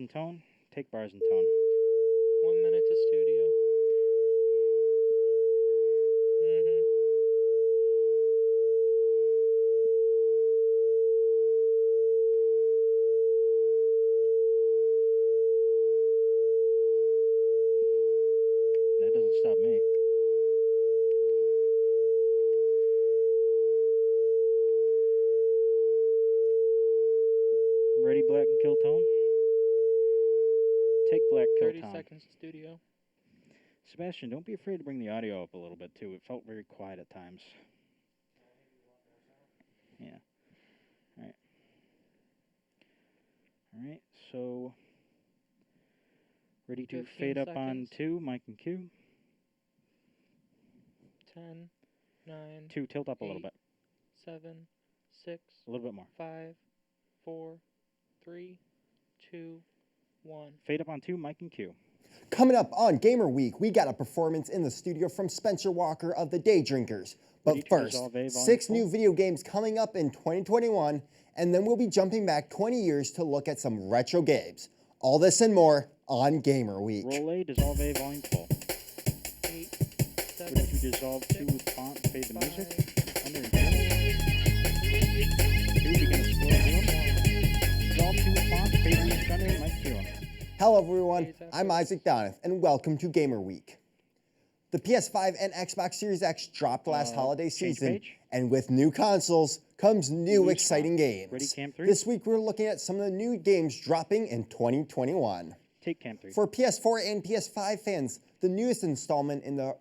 and tone. Take bars and tone. 1 minute to studio. That doesn't stop me. Ready, black and kill tone. Take black, kill 30 tone. seconds to studio. Sebastian, don't be afraid to bring the audio up a little bit too. It felt very quiet at times. Yeah. All right. All right. So ready to 15 fade up on seconds. 2, Mike and Q. 10, 9, 2, tilt up a little 8. bit. 7, 6, A little bit more. 5, 4, 3, 2, 1. Fade up on 2, Mike and Q. Coming up on Gamer Week, we got a performance in the studio from Spencer Walker of the Day Drinkers. But Ready to first, resolve A, volume 6 full. new video games coming up in 2021, and then we'll be jumping back 20 years to look at some retro games. All this and more on Gamer Week. Roll A, dissolve A, volume full. 8, 7, Ready to dissolve 2 with font, fade the music. 5, Under and 2, begin explore room. Dissolve 2 with font, fade the music under, Mike Q. Hello everyone, I'm Isaac Donoff, and welcome to Gamer Week. The PS5 and Xbox Series X dropped last holiday change season, page. and with new consoles comes new Loose exciting font. games. Ready, cam 3? This week we're looking at some of the new games dropping in 2021. Take cam 3. For PS4 and PS5 fans, the newest installment in the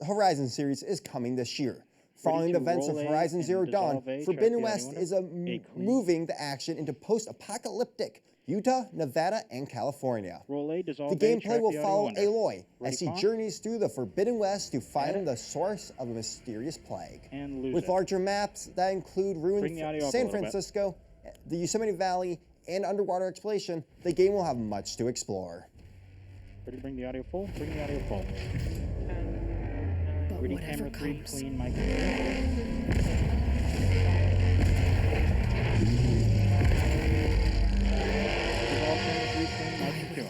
Horizon series is coming this year. Following the to events of roll A Horizon and Zero Dawn, dissolve A, Forbidden track the West audio is winner. A queen. moving the action into post-apocalyptic Utah, Nevada, and California. Roll A, dissolve The A, gameplay track will the audio follow under. Aloy Ready, as he font? journeys through the Forbidden West to find Edit. the source of a mysterious plague. And lose With it. larger maps that include Bring ruined the audio up a San little bit. Francisco, the Yosemite Valley, and underwater exploration, the game will have much to explore. Ready to bring the audio full? Bring the audio full. 10, 9, But Ready, whatever camera 3, comes. clean, Mike Q. Dissolve camera 3, clean, Mike Q.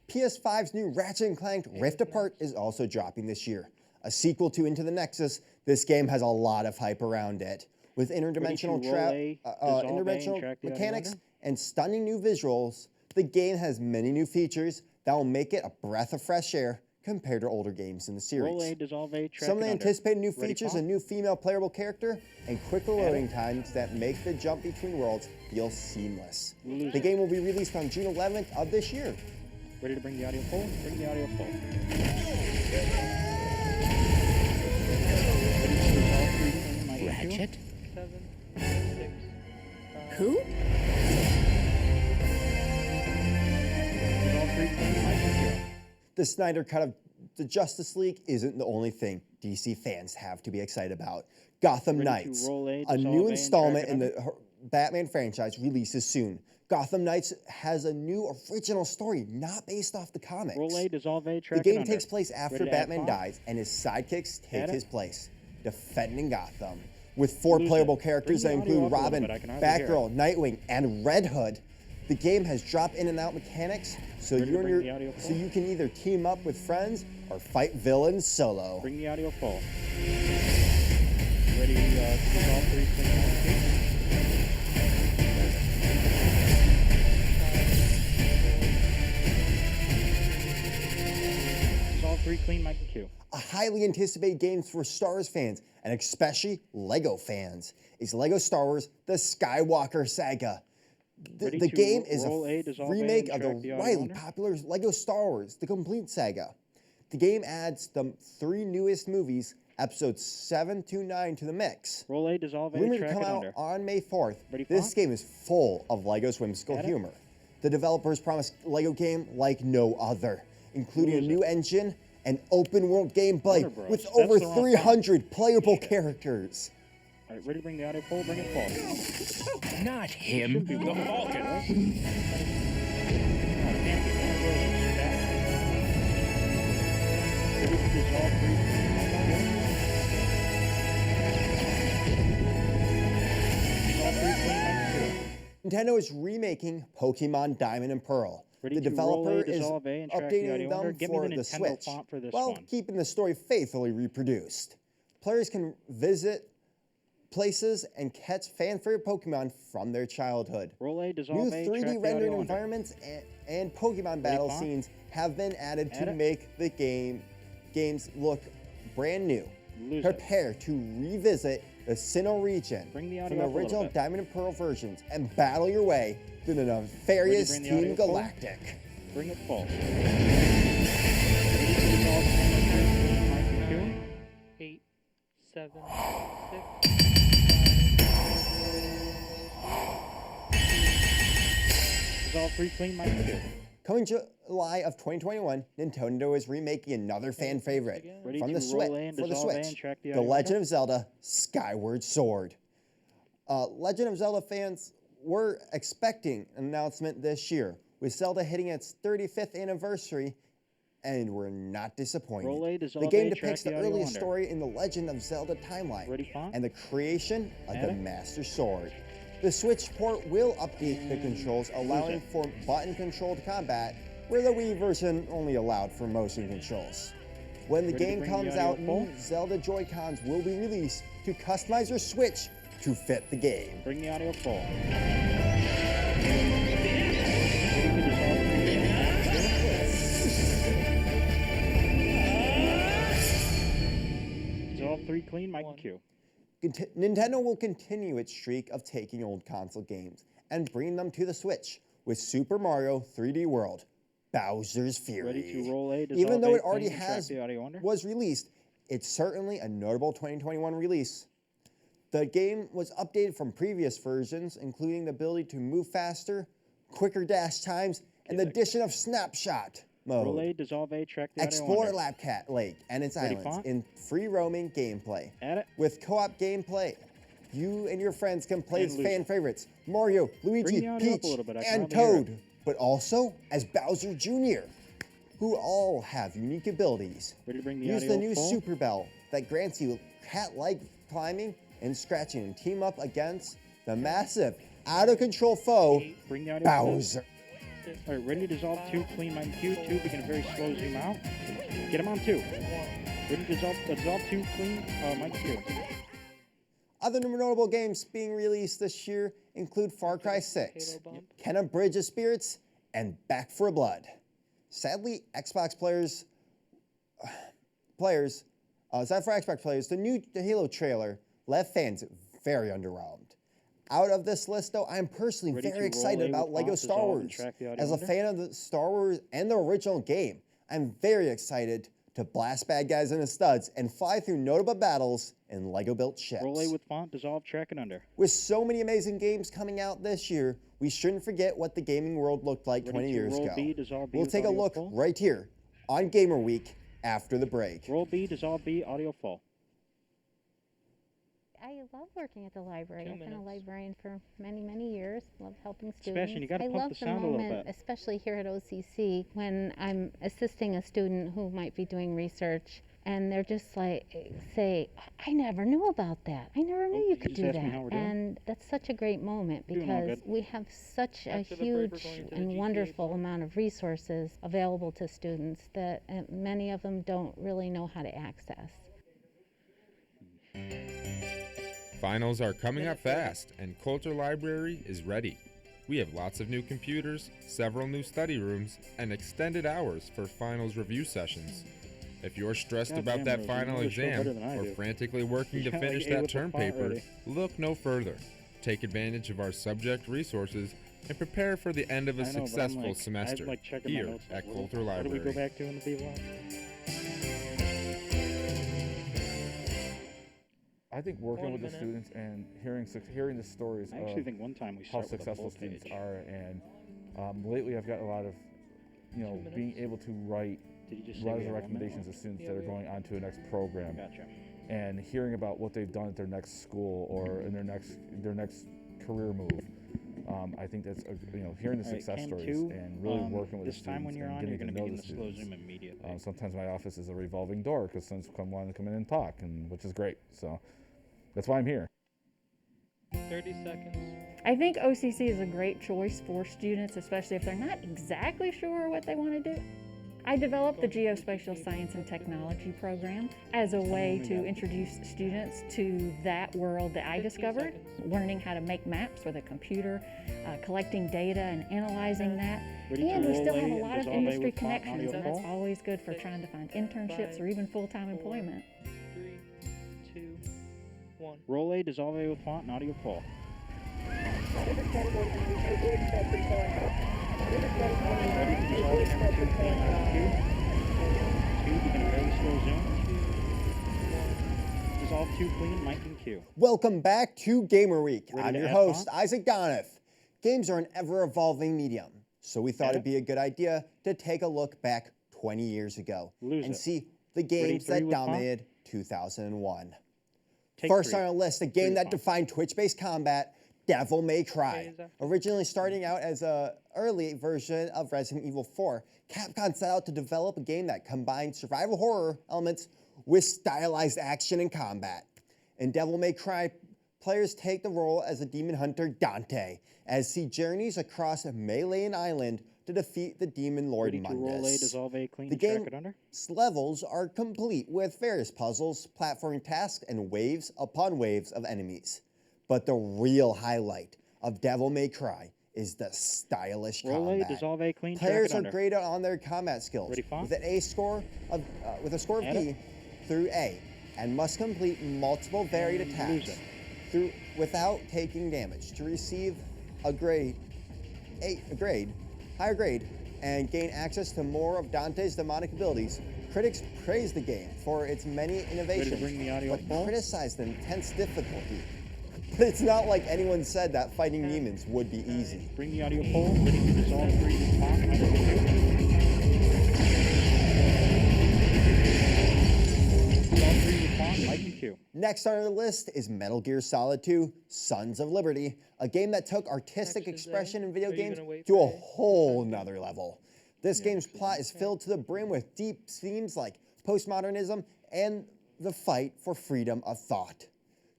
PS5's new Ratchet & Clank Rift Apart is also dropping this year. A sequel to Into the Nexus, this game has a lot of hype around it. With interdimensional, roll A, dissolve A, and interdimensional track the audio mechanics under? and stunning new visuals, the game has many new features that will make it a breath of fresh air compared to older games in the series. Roll A, dissolve A, track Some of it the under. anticipated new Ready, features, a font? new female playable character, and quicker Edit. loading times that make the jump between worlds feel seamless. Lose The it. game will be released on June 11th of this year. Ready to bring the audio full? Bring the audio full. Ratchet? 7, 6, 5, Who? The Snyder Cut of the Justice League isn't the only thing DC fans have to be excited about. Gotham Ready to Knights, roll A, a dissolve A, new and installment track in it the Batman franchise, releases soon. Gotham Knights has a new original story, not based off the comics. Roll A, dissolve A, The track it game under. takes place after Ready to add Batman font? dies, and his sidekicks take Edit. his place, defending Gotham. With 4 Lose playable it. characters that Bring the audio include up a little Robin, bit, I can hardly hear Batgirl, Nightwing, and Red Hood, the game has drop in and out mechanics, so Ready to bring the you audio so full? you can either team up with friends or fight villains solo. Bring the audio full. Ready to dissolve 3, clean, Mike Q. Dissolve 3, clean, Mike and Q. A highly anticipated game for Star Wars fans, and especially LEGO fans, is LEGO Star Wars The Skywalker Saga. Ready The to game is roll A, a dissolve A, remake and of track the the audio widely under? popular LEGO Star Wars, The Complete Saga. The game adds the 3 newest movies, episodes 7 to 9, to the mix. Roll A, dissolve A, Rumored to track come it out under. on May 4th, Ready, this font? game is full of LEGO's whimsical Edit. humor. The developers promise a LEGO game like no other, including a Lose new it. engine and open world gameplay Warner Bros. with That's over the wrong 300 playable characters. All right, ready to bring the audio full? Bring it full. Not him, the Falcon. Oh, it can't be. Warner Bros. is bad. Ready to dissolve 3, clean, Mike and Q. Dissolve 3, clean, Mike and Q. Nintendo is remaking Pokemon Diamond and Pearl. Ready The to roll developer A, is dissolve A, and track the updating audio under? them Give me for the the Nintendo Switch, font for this while one. keeping the story faithfully reproduced. Players can visit places and catch fan-favorite Pokemon from their childhood. Roll A, New dissolve A, 3D track the rendered audio under. environments and Pokemon battle font? scenes have been added Add to it. make the games look brand new. Lose it. Prepare to revisit the Sinnoh region Bring the from audio the up a little original bit. Diamond and Pearl versions and battle your way through the nefarious bring the Team audio full? Galactic. Bring it full. Ready to dissolve Mark 2. 8, 7, 6, Dissolve 3 clean, Mike 2. Coming July of 2021, Nintendo is remaking another fan favorite Ready from to the roll A and for the dissolve A and Switch, track the The audio Legend under? of Zelda Skyward Sword. Legend of Zelda fans were expecting an announcement this year, with Zelda hitting its 35th anniversary, and were not disappointed. Roll A, The dissolve game A, depicts track the the audio earliest under. story in the Legend of Zelda timeline Ready, font? and the creation of Add the it. Master Sword. The Switch port will update the controls, allowing it. for button-controlled combat, where the Wii version only allowed for motion controls. When the Ready to game bring the comes audio out, full? new Zelda Joy-Cons will be released to customize your Switch to fit the game. Bring the audio full. Ready to dissolve 3 Dissolve 3 clean, Mike One. Q. Nintendo will continue its streak of taking old console games and bringing them to the Switch with Super Mario 3D World, Bowser's Fury. Ready to roll A, dissolve Even though A, it already clean, and track has the audio under? was released, it's certainly a notable 2021 release. The game was updated from previous versions, including the ability to move faster, quicker dash times, and the addition of Snapshot Roll A, mode. dissolve A, track the audio Explore under. Lapcat Lake and its Ready, islands font? in free roaming gameplay. Add it. With co-op gameplay, you and your friends can play And as Luigi. fan favorites Mario, Luigi, the audio up a Peach, little bit, I can and hardly hear Toad, but also as Bowser Jr., who all have unique abilities. Ready to bring the Use audio the new full? Super Bell that grants you cat-like climbing and scratching, and team up against the massive, out-of-control foe, Bring the audio full. Bowser. All right, ready to dissolve 2 clean, Mike Q. 2, begin a very slow zoom out. Get him on 2. 1. Ready to dissolve 2 clean, Mike Q. Other notable games being released this year include Far Cry 6, Halo bump. Kenna Bridge of Spirits, and Back 4 Blood. Sadly, Xbox players, the new Halo trailer left fans very underwhelmed. Out of this list, though, I'm personally Ready to very roll excited A about with LEGO font, Star dissolve, and Wars. track the audio As a under? fan of the Star Wars and the original game, I'm very excited to blast bad guys in the studs and fly through notable battles in LEGO-built ships. Roll A with font, dissolve, track and under. With so many amazing games coming out this year, we shouldn't forget what the gaming world looked like Ready 20 to years roll ago. B, dissolve B We'll with take a audio look full? right here on Gamer Week after the break. Roll B, dissolve B, audio full. I love working at the library. 2 I've been a minutes. librarian for many, many years. Love helping students. Sebastian, you gotta I pump love the sound a little moment, bit. especially here at OCC, when I'm assisting a student who might be doing research, and they're just like, say, I never knew about that. I never knew you could just do ask me that. how we're doing? And that's such a great moment Doing all because good. we have such a After the break, we're huge going into the and GTA wonderful zone. amount of resources available to students that many of them don't really know how to access. Finals are coming up fast, and Coulter Library is ready. We have lots of new computers, several new study rooms, and extended hours for finals review sessions. If you're stressed God about damn, that Rosie, final you know this show better exam than I or do. frantically working You to got like finish A that with the term font paper, ready. look no further. Take advantage of our subject resources and prepare for the end of a I know, but I'm successful like, semester I'm like checking my here notes, at like, Coulter what do we Library. go back to in the B block? I think working 1 with the minute. students and hearing the stories I actually of think one time we how start with a successful full students page. are, and lately I've got a lot of, 2 being minutes. able to write Did you just say letters we of had 1 minute? recommendations to students Yeah, that are we- going on to a next program, Gotcha. and hearing about what they've done at their next school or in their next career move. I think that's hearing the All right, success Cam stories 2, and really working with the this students time when you're and on, you're getting going to to know begin the the slow students. zoom immediately. Sometimes my office is a revolving door because students want to come in and talk, and which is great. So that's why I'm here. 30 seconds. I think OCC is a great choice for students, especially if they're not exactly sure what they want to do. I developed the Geospatial Science and Technology program as a way to introduce students to that world that I discovered, learning how to make maps with a computer, collecting data and analyzing that. And we still have a lot of industry connections, and that's always good for trying to find internships or even full-time employment. 3, 2, 1. Roll A, dissolve A with font and audio full. Ready to dissolve camera 2, clean mic Q. 2, begin a very slow zoom. 2, 1. Dissolve 2, clean mic and Q. Welcome back to Gamer Week. Ready I'm to your add host, font? Isaac Donath. Games are an ever-evolving medium, so we thought Edit. it'd be a good idea to take a look back 20 years ago Lose and it. see the games three that with font? dominated 2001. Take First 3. on our list, a Three game with that font. defined Twitch-based combat, Devil May Cry. is that? Originally starting out as an early version of Resident Evil 4, Capcom set out to develop a game that combined survival horror elements with stylized action and combat. In Devil May Cry, players take the role as a demon hunter Dante, as he journeys across Malian Island to defeat the demon Lord Ready to roll A, Mundus. dissolve A, clean The and track game it under. levels are complete with various puzzles, platforming tasks, and waves upon waves of enemies. But the real highlight of Devil May Cry is the stylish Roll A, combat. dissolve A, clean, Players track it are under. graded on their combat skills Ready, font? with a score of Edit. B through A, and must complete multiple varied And lose attacks it. without taking damage to receive a higher grade, and gain access to more of Dante's demonic abilities. Critics praise the game for its many innovations, bring the audio but full? criticize the intense difficulty. But it's not like anyone said that fighting demons would be easy. Bring the audio full. Ready to dissolve 3 with font, mic and Q. Dissolve 3 with font, mic and Q. Next on our list is Metal Gear Solid 2: Sons of Liberty, a game that took artistic Next is expression A. in video Are you games gonna wait to a for A? whole nother level. This game's plot is filled to the brim with deep themes like postmodernism and the fight for freedom of thought.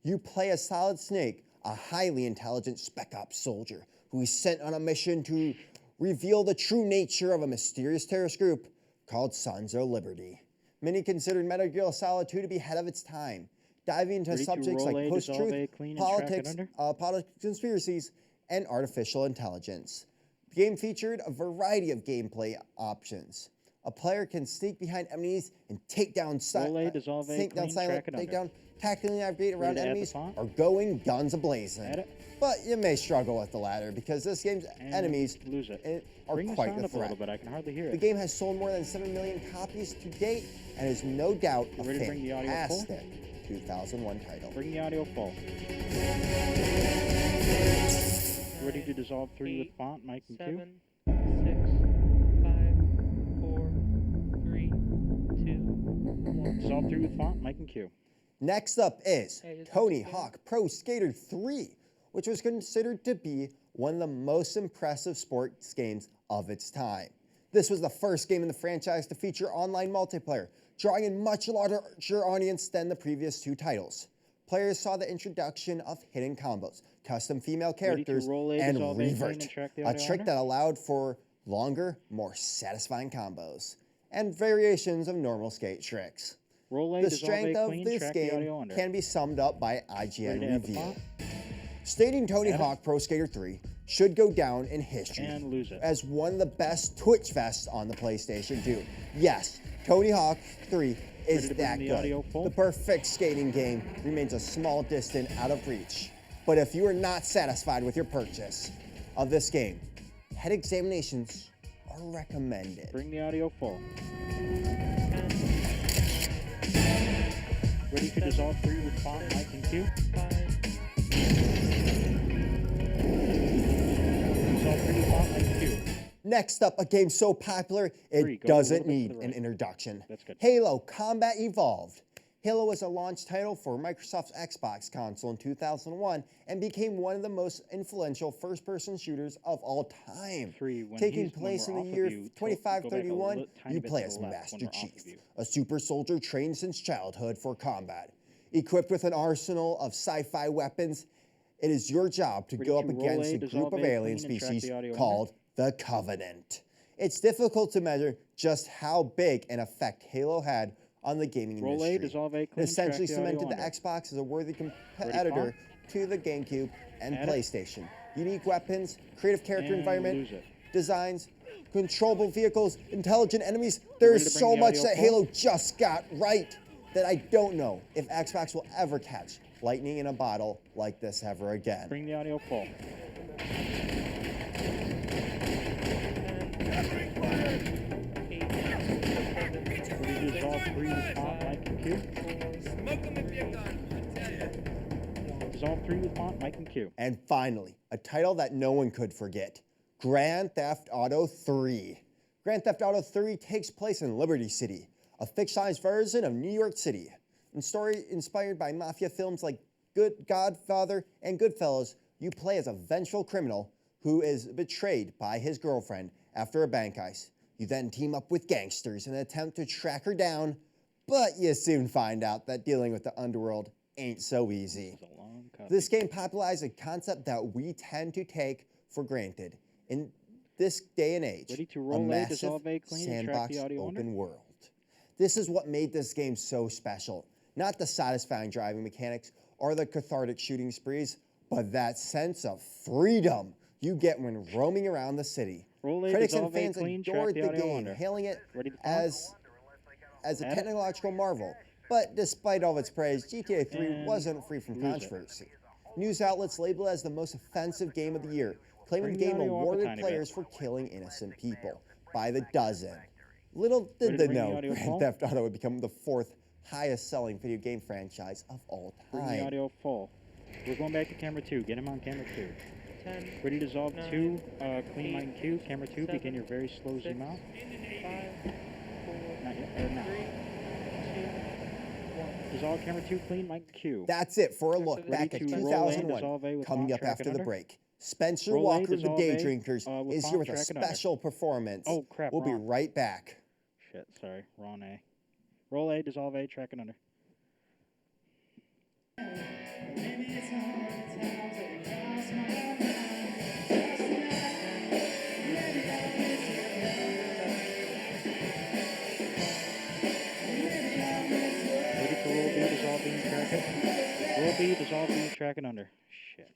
You play as Solid Snake, a highly intelligent spec ops soldier who is sent on a mission to reveal the true nature of a mysterious terrorist group called Sons of Liberty. Many considered Metal Gear Solid 2 to be ahead of its time, diving into Ready to subjects roll like A, dissolve A, post-truth, clean, and track it politics, under? politics conspiracies, and artificial intelligence. The game featured a variety of gameplay options. A player can sneak behind enemies and take down Roll A, dissolve A, clean, track it take under. down, tactically navigate around to add the enemies, font? or going guns a-blazing. Edit. But you may struggle with the latter because this game's And enemies lose it. are Bring the quite sound the up a little threat. bit. I can hardly hear The it. game has sold more than 7 million copies to date and is no doubt a Ready to bring the audio full? fantastic 2001 title. Bring the audio full. Ready to dissolve 3 with 8, font, mic and Q. 7, 6, 5, 4, 3, 2, 1. Dissolve 3 with font, mic and Q. Next up is Hey, is Tony that- Hawk Pro Skater 3, which was considered to be one of the most impressive sports games of its time. This was the first game in the franchise to feature online multiplayer, drawing a much larger audience than the previous 2 titles. Players saw the introduction of hidden combos, custom female characters, roll A, and dissolve A, clean, revert, and track the a audio trick under? that allowed for longer, more satisfying combos, and variations of normal skate tricks. Roll A, The dissolve strength A, of clean, this track the audio game under. can be summed up by Ready IGN to add the Review. font? Stating Tony Edit. Hawk Pro Skater 3 should go down in history And lose it. as one of the best Twitch fests on the PlayStation 2. Yes, Tony Hawk 3 is Ready to bring that the good. audio full? The perfect skating game remains a small distance out of reach. But if you are not satisfied with your purchase of this game, head examinations are recommended. Bring the audio full. Ready to dissolve 3 with font, mic and Q. 5, Dissolve 3 with font, mic and Q. Next up, a game so popular it 3, go a doesn't little bit to need the an right. introduction. That's good. Halo Combat Evolved. Halo was a launch title for Microsoft's Xbox console in 2001 and became one of the most influential first-person shooters of all time. 3, when Taking when place in we're the off year of you, go back a 2531, tiny you bit play to as the left when Master we're off Chief, of you. a super soldier trained since childhood for combat. Equipped with an arsenal of sci-fi weapons, It is your job to Ready go to up roll against A, a group dissolve of A, alien clean, and track species the audio called the Covenant. It's difficult to measure just how big an effect Halo had on the gaming Roll A, industry. dissolve A, It clean, essentially track the audio cemented the under. Xbox as a worthy competitor to the GameCube and Add it. PlayStation. Unique weapons, creative character And environment, lose it. designs, controllable vehicles, intelligent enemies. ready There's to bring so the much audio that full? Halo just got right that I don't know if Xbox will ever catch lightning in a bottle like this ever again. Bring the audio full. Ready to dissolve 3 with font, mic, and Q. Dissolve 3 with font, mic, and Q. And finally, a title that no one could forget, Grand Theft Auto 3. Grand Theft Auto 3 takes place in Liberty City, a fictionalized version of New York City. In story inspired by mafia films like Godfather and Goodfellas, you play as a vengeful criminal who is betrayed by his girlfriend after a bank heist. You then team up with gangsters in an attempt to track her down, but you soon find out that dealing with the underworld ain't so easy. It's a long copy. This game popularized a concept that we tend to take for granted in this day and age, Ready to a roll A, massive dissolve A, clean, and track sandbox the audio open under. world. This is what made this game so special. Not the satisfying driving mechanics or the cathartic shooting sprees, but that sense of freedom you get when roaming around the city. Roll A, Critics and dissolve A, fans clean, track adored the the audio game, under. hailing it Ready to as a Add it. technological marvel. But despite all of its praise, GTA 3 And wasn't free from lose it. controversy. News outlets labeled it as the most offensive game of the year, claiming Bring the the game audio up a awarded tiny players bit. for killing innocent people by the dozen. Little Ready did to they bring the know audio Grand full? Theft Auto would become the 4th highest selling video game franchise of all Bring the time. audio full. We're going back to camera 2. Get him on camera 2. 10, Ready to dissolve 9, 2, clean, 8, mic, and Q. Camera 2, 7, begin your very slow 6, zoom out. 5, 4, Not yet, or now. 3, 2, 1. Dissolve camera 2, clean, mic, and Q. That's it for a look Ready back at to roll A, 2001. dissolve A with Coming font, up track after it the under. break, Spencer Roll A, Walker of the dissolve Day A, Drinkers with is font, here with a track it under. special performance. Oh, crap, We'll be wrong. right back. Shit, sorry, wrong A. Roll A, dissolve A, track it under. Ready for roll B, dissolve B, and track it. Roll B, dissolve B, track it under. Shit.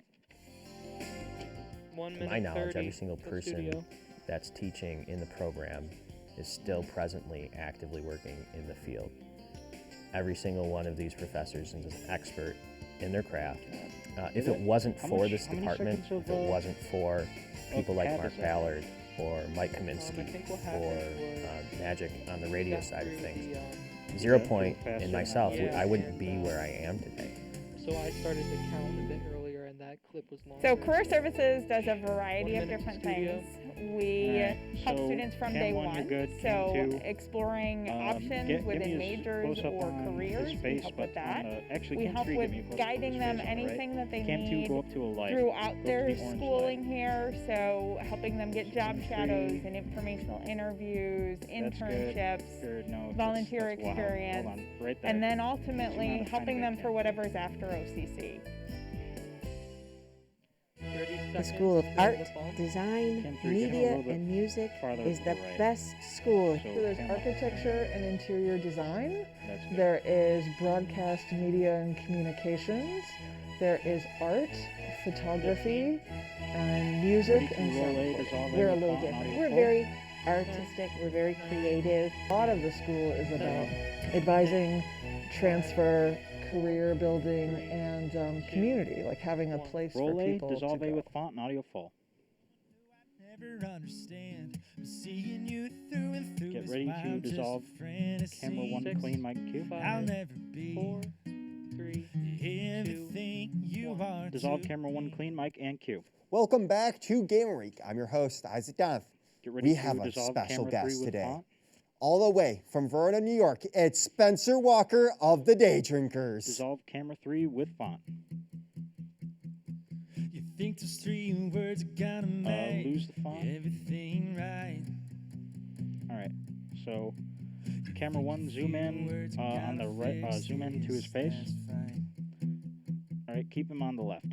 1 To minute my knowledge, 30 every single for person studio. that's teaching in the program is still presently actively working in the field. Every single one of these professors is an expert in their craft. If it wasn't How for much- this how many department, seconds if of, it wasn't for people like tab Mark is that? Ballard or Mike I Kaminsky think what or happened was Magic on the radio got side of through things, the, Zero Yeah, Point faster and than myself, that. Yeah, I wouldn't and, be where I am today. so I started to count a bit earlier, and that clip was long. So Career Services does a variety 1 of minute different studio. things. We Alright, help so students from cam day one, you're one. good, So cam two, exploring options give within me his majors close-up or on careers, his we face, help but with that. on the, actually, We cam help 3, with give me a close-up of guiding his them face on the right. anything that they Cam 2, need go up to a light. throughout Go up to their the orange schooling light. here. So helping them get job Cam shadows 3, and informational interviews, That's good. internships, Or, no, volunteer that's wild. experience, Hold on, right there. and then Zoom out ultimately a tiny helping bit, them Cam. for whatever's after OCC. 30 The seconds School of for Art, the phone. Design, Cam 3, get him a Media, little bit and Music farther is to the right. best school. So, So there's cam up. architecture and interior design. That's good. There is broadcast media and communications. There is art, photography, and music Ready to and roll sound A, recording. dissolve A We're a with little font, different. audio We're full. very artistic, we're very creative. A lot of the school is about advising, transfer, career building, and community, like having a place Roll for A, people dissolve to A go. with font and audio full. Get ready to dissolve camera 1, 6, clean, mic, and Q. 5, 4, 3, 2, 1. Dissolve camera 1, clean, mic, and Q. Welcome back to Gamer Week. I'm your host, Isaac Donoth. Get ready We to have a dissolve special camera 3 guest with today. font. All the way from Verona, New York, it's Spencer Walker of the Day Drinkers. Dissolve camera 3 with font. You think those 3 words are gonna make Lose the font. everything right? Alright, so camera 1, zoom in on the right, zoom in to his face. Alright, keep him on the left.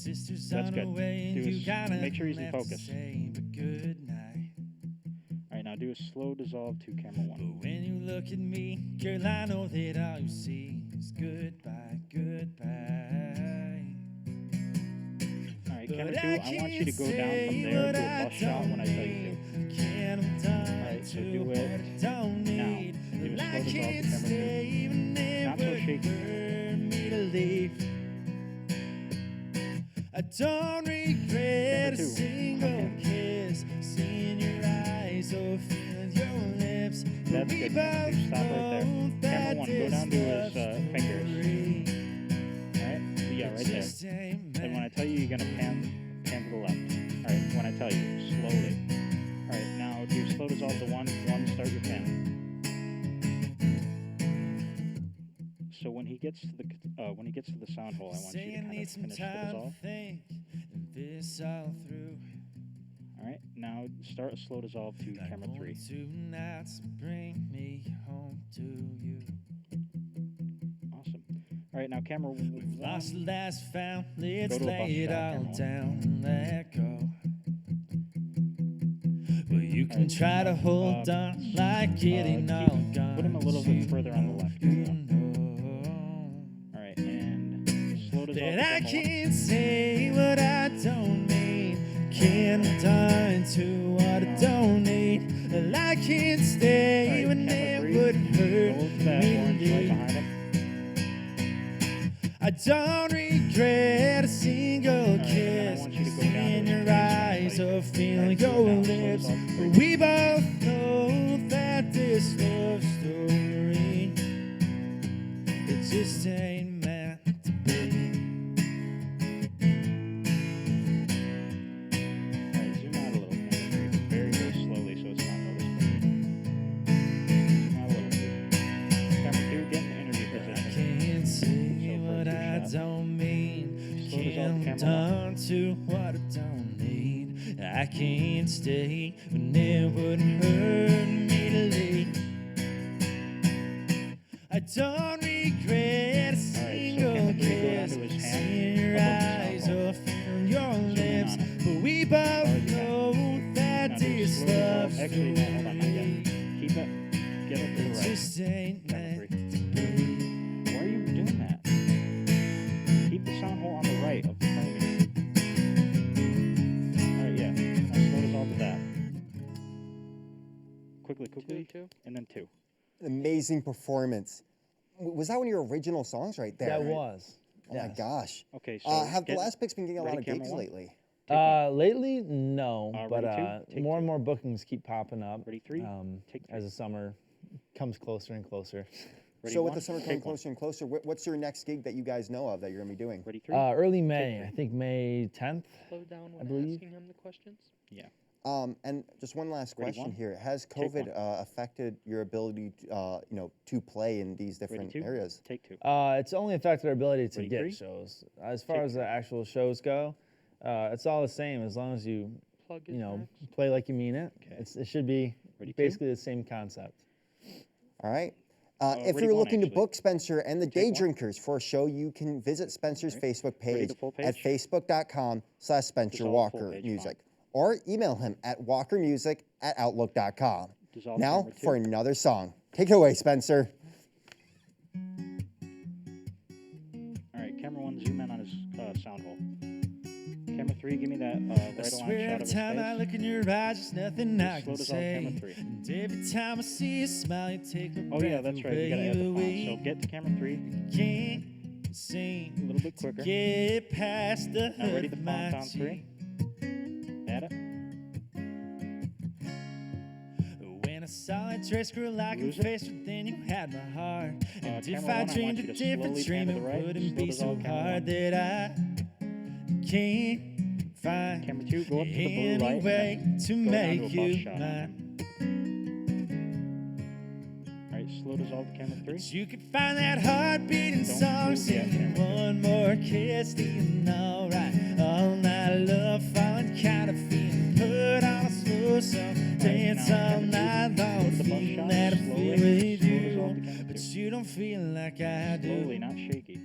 sister's That's on good. her way, and Do you gotta make sure he's in have to focus. say, but good night. All right, now do a slow dissolve to camera But 1. when you look at me, girl, I know that all you see is goodbye, goodbye. All right, camera 2, I want you to go down from there to a bus shot when I tell you to. All right, so do it now. Do a slow dissolve to camera 2. Not so shaky. I don't regret a single kiss, seeing your eyes or feeling your lips. That's good. You stop right there. Camera 1, go down to his fingers. All right, yeah, right there. And when I tell you, you're gonna pan to the left. All right, when I tell you, slowly. All right, now do slow dissolve to 1, start your pan. So when he gets to the sound hole, I want you to kind of finish the dissolve. This all through. All right, now start a slow dissolve to camera 3. Tonight's bring me home to you. Awesome. All right, now camera 1. We've lost the last found. Let's Go to a bus lay it shot, all camera 1. down and let go. Well, you can try to hold on like it ain't all gone. Put him a little bit further on the left. You know All right, and slow dissolve to that I camera 1. can't say what I don't mean. Can't turn to what I don't need. Well, I can't stay when it wouldn't hurt Go to that me to orange right leave. behind him. I don't regret a single and I kiss. want you to go down to In his your face, eyes like- or feeling Alright, so your now slow lips. dissolve to 3. We both know that this love story, it just ain't meant to be. All right, zoom out a little, camera 3, but very, very slowly so it's not noticeable. Zoom out a little bit. Camera 2, get in the interview I position. can't say So what first I your shot. don't mean. Slow dissolve to Can't camera 1. turn to what I don't need. I can't stay when it wouldn't hurt me to leave. I don't regret a single camera 3, go down kiss. to his hand Seeing your above the eyes sound hole. or feeling your Zoom in lips. on it. But we both know Now that do this slow dissolve. love Actually, no, hold on, not yet. story, Keep it. Get it to the it right. just ain't Camera meant 3. to be. Why are you doing that? Keep the sound hole on the right of the frame. Alright, yeah. Now slow dissolve to that. Quickly. 2. And then 2. Amazing performance. Was that one of your original songs right there? That was. Oh my gosh. Okay, so Have the get- last picks been getting a lot ready, of camera gigs 1? lately? Lately, no, but ready, 2? Take more 2. and more bookings keep popping up. Ready, 3? Take 3. As the summer comes closer and closer. Ready, So with 1? the summer Take coming 1. closer and closer, what's your next gig that you guys know of that you're going to be doing? Ready, 3? Early May, I think May 10th. Slow down I when believe. asking him the questions. Yeah. And just one last Ready, question 1? here. Has Take COVID affected your ability to, to play in these Ready, different 2? areas? Take 2. It's only affected our ability to Ready, get 3? shows. As far Take as the actual shows go, it's all the same as long as you, Plug his max. play like you mean it. Okay. It should be Ready, 2? basically the same concept. All right. If ready, you're 1, looking to actually. book Spencer and the Take Day 1. Drinkers for a show, you can visit Spencer's All right. Facebook Ready, page the full at page? facebook.com/Spencer Dissolve Walker full page, Music, fine. or email him at walkermusic@outlook.com. Dissolve Now camera 2. for another song. Take it away, Spencer. Alright, camera 1, zoom in on his sound hole. Camera 3, give me that I right align swear shot of every his time I face. look in your eyes, there's nothing I Slow can dissolve camera say. 3. And every time I see you smile, you take my Oh breath yeah, that's right. You gotta add the away. font. So get to camera 3. Can't seem A little bit to quicker. get past the Now ready hurt the of my font on 3. cheek. Add it. When I saw that dress, girl, I Lose it. confessed, but then you had my heart. And if camera I 1, I dreamed want a you to different slowly dream, pan to it the right. wouldn't Slow be so dissolve camera hard 1. that I can't find Camera 2, go up to the blue any light. way and to then go down make to a bus you shot on mine. him. Alright, slow dissolve to camera 3. But you could find that heart beating Don't song, move yet, singing camera one more kiss, feeling alright. All night love, falling kind of feeling, put on a slow song, dance now, all camera 2, night go long, to the bus feeling shot, that I slowly, feel with slow you, dissolve to camera but 2. you don't feel like I do. Slowly, not shaky.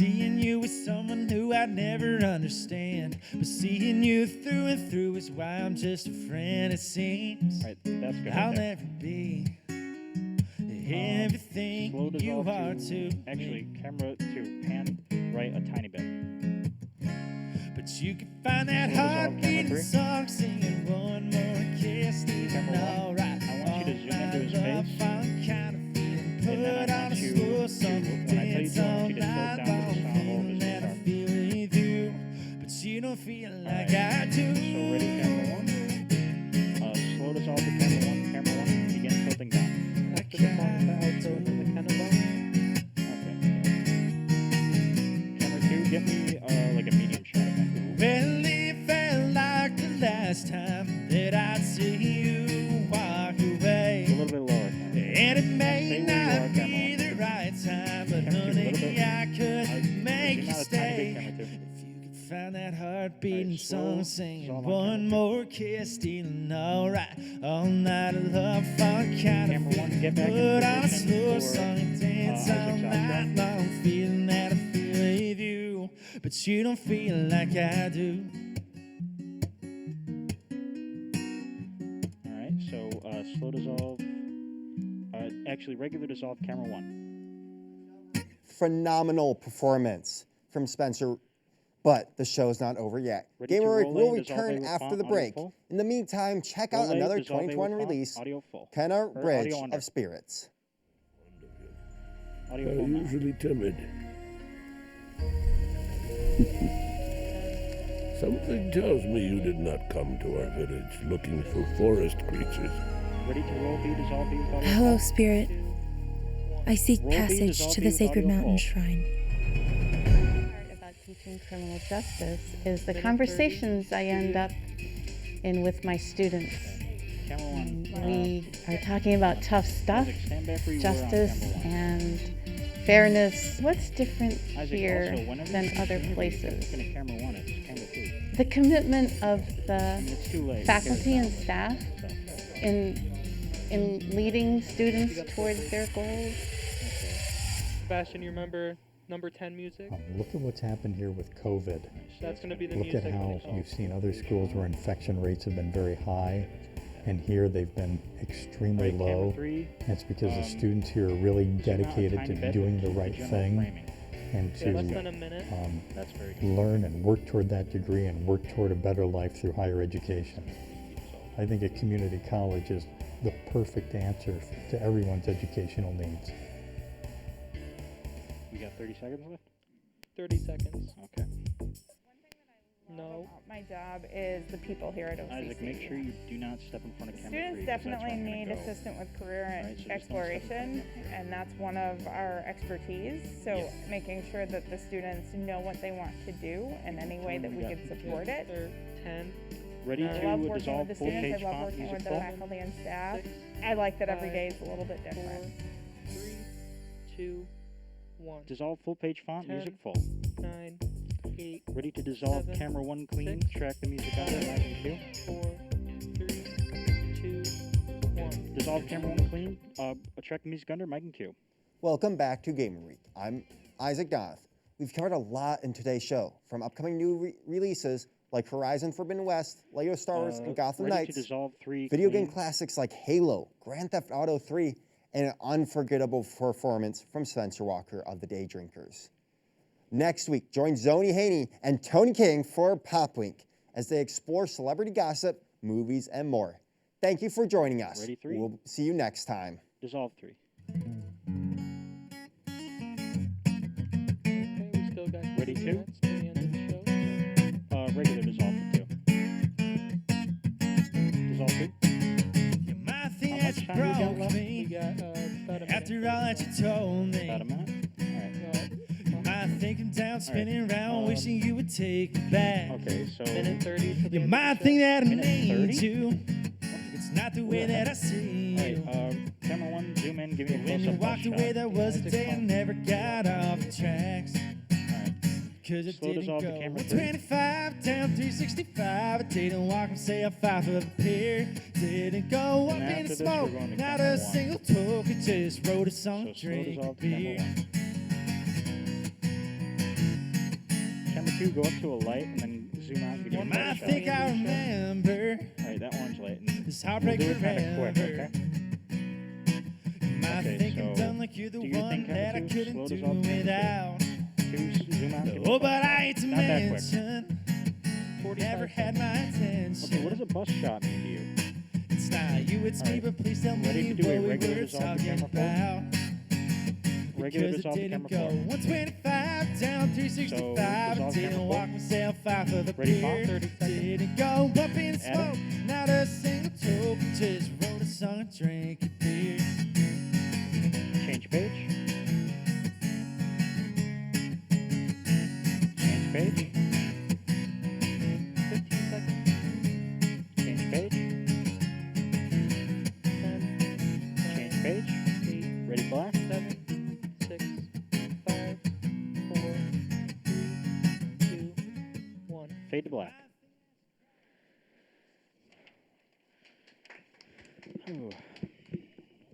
seeing you with someone who I'd never understand. But seeing you through and through is why I'm just a friend, it seems. All right, that's good. I'll right there. never be everything Slow you dissolve are to actually, me. camera to pan right a tiny bit. But you can find that Slow dissolve, heartbeat camera in song, singing one more kiss, even Camera one. alright. I want you to zoom into his face. Kind of feeling, And then put I on want a you slow to, song, when I tell you dance to, I all want you to tilt night down to the long, sound hole of feeling his that I guitar. feel with you. But you don't feel like I do. So ready, camera one. Slow dissolve to camera one. Camera one, begin tilting down. After the song, the outro for the cannonball. Okay. Camera two, get me like a medium shot of that. Well, it felt like the last time that I'd see you walk away. A little bit lower. And it may Stay where you not are, be camera the right time, but Camera two, a little honey, bit. I could make Zoom you out a tiny bit, stay. camera two. If you could find that heartbeat and slow, song, singing slow on one camera two. more kiss, stealing alright. All night of love, fun kind Camera of one, feeling. get back in Put on a position slow for, song and dance all Isaac's night outro. long, feeling that I feel with you, but you don't feel like I do. All right, so slow dissolve. Actually, regular dissolve, camera one. Phenomenal performance from Spencer, but the show's not over yet. Ready to Gamer Week roll will in, dissolve return with after font, the audio break. full. In the meantime, check out Roll A, another dissolve A 2021 with font, release, audio full. Kenna Or Bridge audio under. of Spirits. Audio full now. Usually timid. Something tells me you did not come to our village looking for forest creatures. Ready to roll B, dissolve B with audio Hello, full. Spirit. I seek Roll B, passage dissolve to B the with sacred audio mountain full. shrine. Part about teaching criminal justice is the conversations I end up in with my students. Camera one. We are talking about tough stuff, Isaac, stand back where you were on justice, camera one. and fairness. What's different Isaac, here also, whenever than you finish other your interview, places? Looking at camera one, it's camera two. The commitment of the I mean, it's too late. faculty Get it and now. staff So, in leading students towards their goals. Sebastian, you remember number 10 music? Look at what's happened here with COVID. That's going to be the Look music. at how you've seen other schools where infection rates have been very high, and here they've been extremely Right, camera low. three, And it's because the students here are really dedicated tiny to bit doing the to right general thing framing. and Yeah, less than a to minute. That's very good. learn and work toward that degree and work toward a better life through higher education. I think a community college is the perfect answer to everyone's educational needs. We got 30 seconds left? 30 seconds. Okay. No. My job is the people here at OCC. Isaac, make sure you do not step in front of camera Students 3, 'cause that's where definitely I'm gonna need go. assistant with career Right, so just don't exploration, and that's one of our expertise. So Yeah. making sure that the students know what they want to do in any way that we Yeah. can support it. 10. Ready I to love working dissolve with the full students. page I love font, working music with the full? faculty and staff. I like that every day is a little bit different. 3, 2, 1. Dissolve full page font, 10, music full. 9, 8. Ready to dissolve 7, camera 1 clean, 6, track the music under, mic and cue. 4, 3, 2, 1. Dissolve camera 1 clean, track the music under, mic and cue. Welcome back to Gamer Week. I'm Isaac Donath. We've covered a lot in today's show, from upcoming new releases like Horizon Forbidden West, Lego Star Wars, and Gotham ready Knights, to dissolve 3 video clean. game classics like Halo, Grand Theft Auto 3, and an unforgettable performance from Spencer Walker of the Day Drinkers. Next week, join Zoni Haney and Tony King for Pop Wink as they explore celebrity gossip, movies, and more. Thank you for joining us. Ready, 3? We'll see you next time. Dissolve 3. Okay, we still got Ready, 2 2? minutes to the end of the show. Regular dissolve for 2. Dissolve 2. My thing How has much time do we got broke left? me We got about a minute. after all that you told me. About a minute. I think I'm down spinning around, wishing you would take me back. Okay, so Minute 30 to the You end might of the think show. that I Minute need 30? you. It's not the way that I see you. Alright, camera 1, zoom in, give me a When you close-up walked shot. away, there was a day I never got off the tracks. Cause it Slow didn't dissolve go. to camera 3. 25 down 365. I didn't walk and say a 5 of a pair. Didn't go up And in after the this, smoke. we're going to Not camera a 1. single toke. I just wrote a song, So slow drink a dissolve to camera beer. 1. 2, go up to a light, and then zoom out and give me a I shot. think I remember Alright, that orange light. And this we'll heartbreak do it kind of quick, forever. okay? I Okay, think I'm so done like you're the do your one thing, that I Kappa 2. couldn't Slow do dissolve change without. 2, zoom out. give me Oh, a but shot. I ain't to Not that quick. mention, never had my attention. Okay, what does a bus shot mean to you? It's not you, it's me, Alright. but please tell Ready me to do a what we regular were dissolve the talking camera forward? about. Regular Because it dissolve the didn't camera go forward. 125 down 365. So, I dissolve didn't camera walk forward. myself out for the Ready, beer. 30 seconds. Didn't go up in Add smoke, it. not a single token. Just wrote a song and drank a beer. Change page. Change page. 15 seconds. Change page. 10, Change page. 8, Ready, black. 7, 6, 5, 4, 3, 2, 1. Fade to black. Ooh.